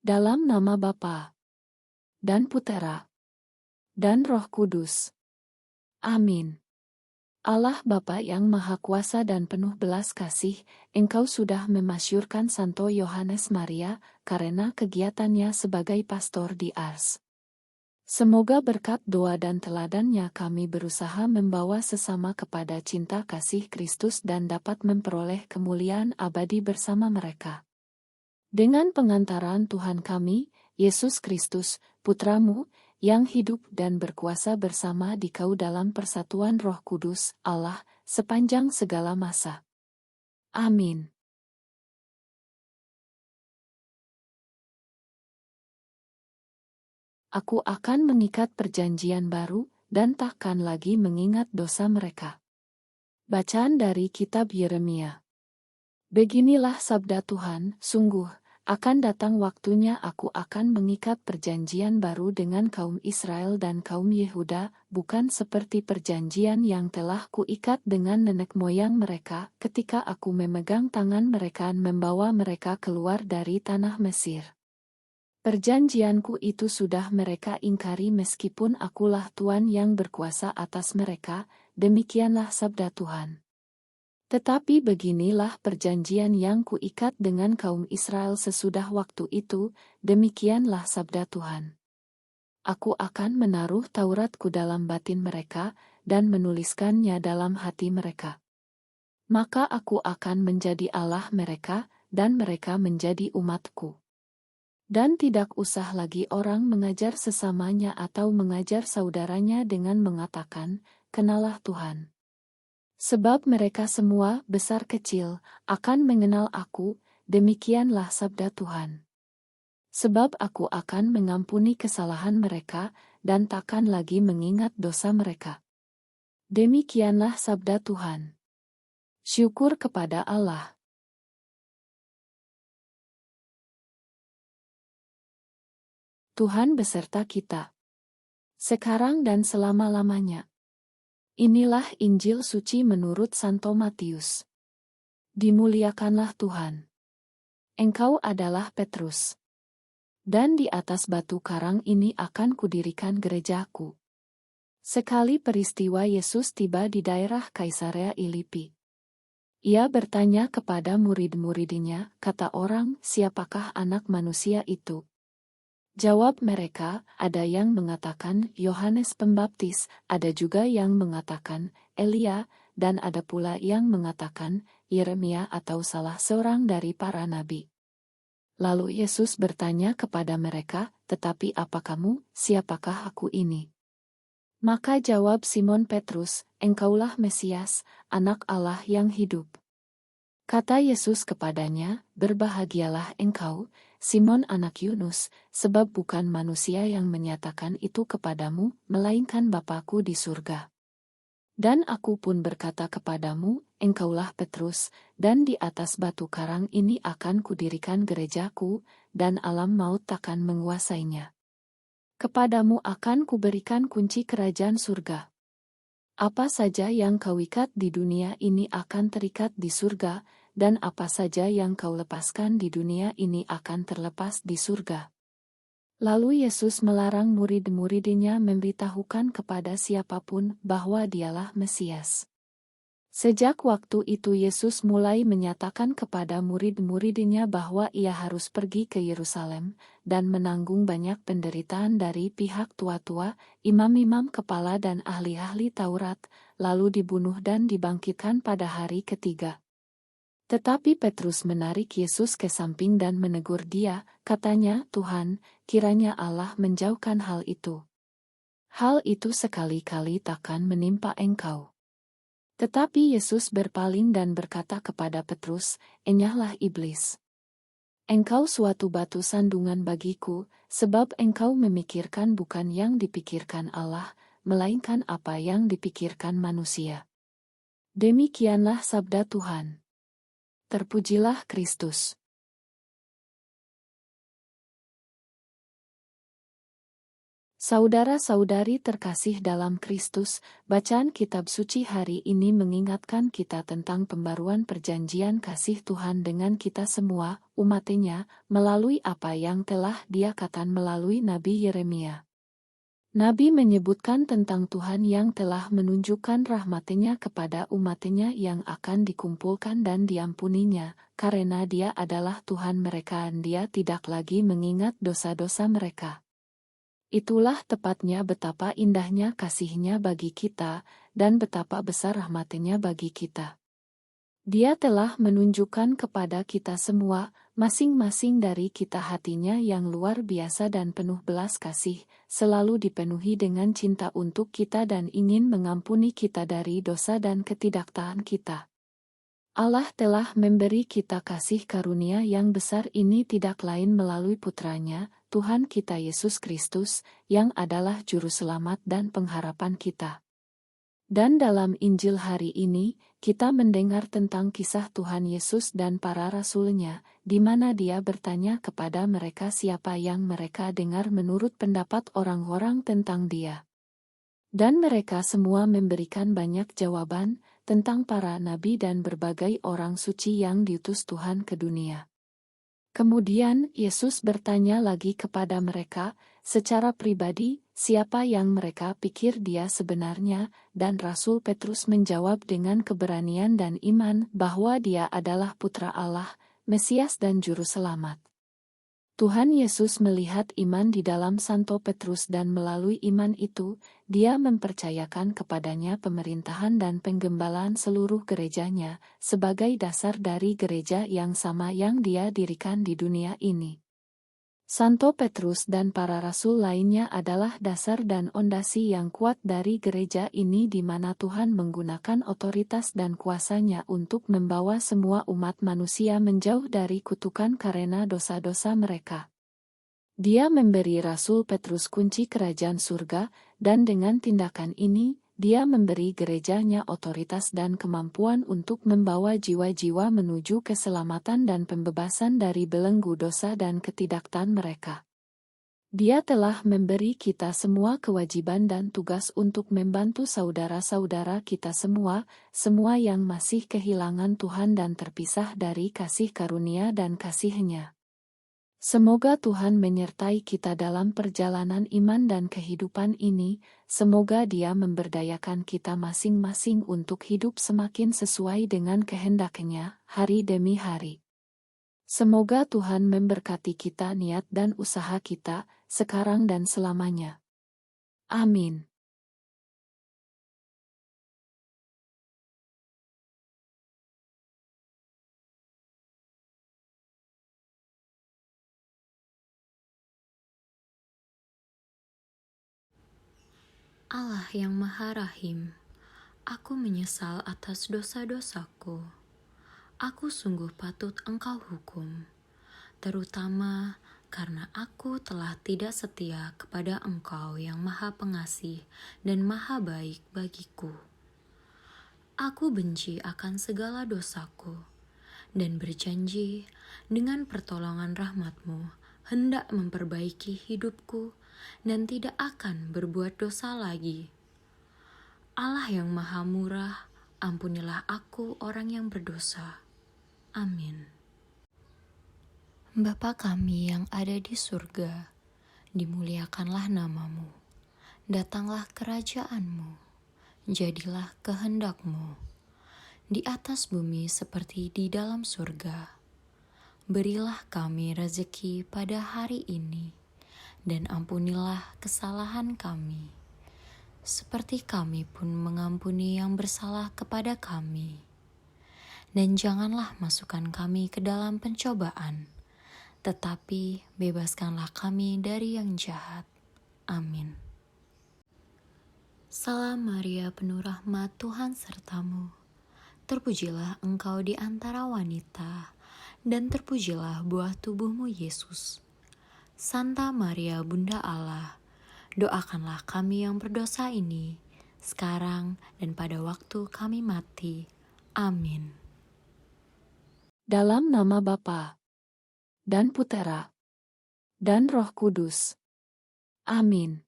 Dalam nama Bapa dan Putera dan Roh Kudus. Amin. Allah Bapa yang Maha Kuasa dan penuh belas kasih, Engkau sudah memasyurkan Santo Yohanes Maria karena kegiatannya sebagai pastor di Ars. Semoga berkat doa dan teladannya kami berusaha membawa sesama kepada cinta kasih Kristus dan dapat memperoleh kemuliaan abadi bersama mereka. Dengan pengantaran Tuhan kami, Yesus Kristus, Putra-Mu, yang hidup dan berkuasa bersama Dikau dalam persatuan Roh Kudus, Allah, sepanjang segala masa. Amin. Aku akan mengikat perjanjian baru, dan takkan lagi mengingat dosa mereka. Bacaan dari Kitab Yeremia. Beginilah sabda Tuhan, sungguh, akan datang waktunya aku akan mengikat perjanjian baru dengan kaum Israel dan kaum Yehuda, bukan seperti perjanjian yang telah kuikat dengan nenek moyang mereka, ketika aku memegang tangan mereka membawa mereka keluar dari tanah Mesir. Perjanjianku itu sudah mereka ingkari meskipun akulah Tuhan yang berkuasa atas mereka, demikianlah sabda Tuhan. Tetapi beginilah perjanjian yang kuikat dengan kaum Israel sesudah waktu itu, demikianlah sabda Tuhan. Aku akan menaruh Tauratku dalam batin mereka, dan menuliskannya dalam hati mereka. Maka aku akan menjadi Allah mereka, dan mereka menjadi umatku. Dan tidak usah lagi orang mengajar sesamanya atau mengajar saudaranya dengan mengatakan, kenalah Tuhan. Sebab mereka semua, besar kecil, akan mengenal aku, demikianlah sabda Tuhan. Sebab aku akan mengampuni kesalahan mereka, dan takkan lagi mengingat dosa mereka. Demikianlah sabda Tuhan. Syukur kepada Allah. Tuhan beserta kita, sekarang dan selama-lamanya. Inilah Injil suci menurut Santo Matius. Dimuliakanlah Tuhan. Engkau adalah Petrus. Dan di atas batu karang ini akan kudirikan gerejaku. Sekali peristiwa Yesus tiba di daerah Kaisarea Filipi. Ia bertanya kepada murid-muridnya, kata orang, siapakah anak manusia itu? Jawab mereka, ada yang mengatakan Yohanes Pembaptis, ada juga yang mengatakan Elia, dan ada pula yang mengatakan Yeremia atau salah seorang dari para nabi. Lalu Yesus bertanya kepada mereka, tetapi apa kamu, siapakah aku ini? Maka jawab Simon Petrus, engkaulah Mesias, anak Allah yang hidup. Kata Yesus kepadanya, berbahagialah engkau, Simon anak Yunus, sebab bukan manusia yang menyatakan itu kepadamu, melainkan Bapa-Ku di surga. Dan aku pun berkata kepadamu, engkaulah Petrus, dan di atas batu karang ini akan kudirikan gerejaku, dan alam maut takkan menguasainya. Kepadamu akan kuberikan kunci kerajaan surga. Apa saja yang kau ikat di dunia ini akan terikat di surga, dan apa saja yang kau lepaskan di dunia ini akan terlepas di surga. Lalu Yesus melarang murid-muridnya memberitahukan kepada siapapun bahwa dialah Mesias. Sejak waktu itu Yesus mulai menyatakan kepada murid-muridnya bahwa ia harus pergi ke Yerusalem, dan menanggung banyak penderitaan dari pihak tua-tua, imam-imam kepala dan ahli-ahli Taurat, lalu dibunuh dan dibangkitkan pada hari ketiga. Tetapi Petrus menarik Yesus ke samping dan menegur dia, katanya, Tuhan, kiranya Allah menjauhkan hal itu. Hal itu sekali-kali takkan menimpa engkau. Tetapi Yesus berpaling dan berkata kepada Petrus, enyahlah iblis. Engkau suatu batu sandungan bagiku, sebab engkau memikirkan bukan yang dipikirkan Allah, melainkan apa yang dipikirkan manusia. Demikianlah sabda Tuhan. Terpujilah Kristus. Saudara-saudari terkasih dalam Kristus, bacaan kitab suci hari ini mengingatkan kita tentang pembaruan perjanjian kasih Tuhan dengan kita semua, umat-Nya, melalui apa yang telah Dia katakan melalui Nabi Yeremia. Nabi menyebutkan tentang Tuhan yang telah menunjukkan rahmat-Nya kepada umat-Nya yang akan dikumpulkan dan diampuninya, karena Dia adalah Tuhan mereka dan Dia tidak lagi mengingat dosa-dosa mereka. Itulah tepatnya betapa indahnya kasih-Nya bagi kita, dan betapa besar rahmat-Nya bagi kita. Dia telah menunjukkan kepada kita semua, masing-masing dari kita hati-Nya yang luar biasa dan penuh belas kasih, selalu dipenuhi dengan cinta untuk kita dan ingin mengampuni kita dari dosa dan ketidaktaatan kita. Allah telah memberi kita kasih karunia yang besar ini tidak lain melalui Putra-Nya, Tuhan kita Yesus Kristus, yang adalah Juru Selamat dan pengharapan kita. Dan dalam Injil hari ini, kita mendengar tentang kisah Tuhan Yesus dan para rasul-Nya, di mana Dia bertanya kepada mereka siapa yang mereka dengar menurut pendapat orang-orang tentang Dia. Dan mereka semua memberikan banyak jawaban tentang para nabi dan berbagai orang suci yang diutus Tuhan ke dunia. Kemudian Yesus bertanya lagi kepada mereka, secara pribadi, siapa yang mereka pikir Dia sebenarnya, dan Rasul Petrus menjawab dengan keberanian dan iman bahwa Dia adalah Putra Allah, Mesias dan Juru Selamat. Tuhan Yesus melihat iman di dalam Santo Petrus dan melalui iman itu, Dia mempercayakan kepadanya pemerintahan dan penggembalaan seluruh gerejanya, sebagai dasar dari gereja yang sama yang Dia dirikan di dunia ini. Santo Petrus dan para rasul lainnya adalah dasar dan ondasi yang kuat dari gereja ini di mana Tuhan menggunakan otoritas dan kuasa-Nya untuk membawa semua umat manusia menjauh dari kutukan karena dosa-dosa mereka. Dia memberi Rasul Petrus kunci kerajaan surga, dan dengan tindakan ini, Dia memberi gerejanya otoritas dan kemampuan untuk membawa jiwa-jiwa menuju keselamatan dan pembebasan dari belenggu dosa dan ketidaktaatan mereka. Dia telah memberi kita semua kewajiban dan tugas untuk membantu saudara-saudara kita semua yang masih kehilangan Tuhan dan terpisah dari kasih karunia dan kasih-Nya. Semoga Tuhan menyertai kita dalam perjalanan iman dan kehidupan ini, semoga Dia memberdayakan kita masing-masing untuk hidup semakin sesuai dengan kehendak-Nya, hari demi hari. Semoga Tuhan memberkati kita niat dan usaha kita, sekarang dan selamanya. Amin. Allah yang Maha Rahim, aku menyesal atas dosa-dosaku. Aku sungguh patut Engkau hukum, terutama karena aku telah tidak setia kepada Engkau yang Maha Pengasih dan Maha Baik bagiku. Aku benci akan segala dosaku, dan berjanji dengan pertolongan rahmat-Mu hendak memperbaiki hidupku dan tidak akan berbuat dosa lagi. Allah yang Maha Murah, ampunilah aku orang yang berdosa. Amin. Bapa kami yang ada di surga, dimuliakanlah nama-Mu. Datanglah kerajaan-Mu. Jadilah kehendak-Mu di atas bumi seperti di dalam surga. Berilah kami rezeki pada hari ini, dan ampunilah kesalahan kami, seperti kami pun mengampuni yang bersalah kepada kami. Dan janganlah masukkan kami ke dalam pencobaan, tetapi bebaskanlah kami dari yang jahat. Amin. Salam Maria, penuh rahmat, Tuhan sertamu. Terpujilah engkau di antara wanita, dan terpujilah buah tubuhmu Yesus. Santa Maria Bunda Allah, doakanlah kami yang berdosa ini, sekarang dan pada waktu kami mati. Amin. Dalam nama Bapa dan Putera dan Roh Kudus. Amin.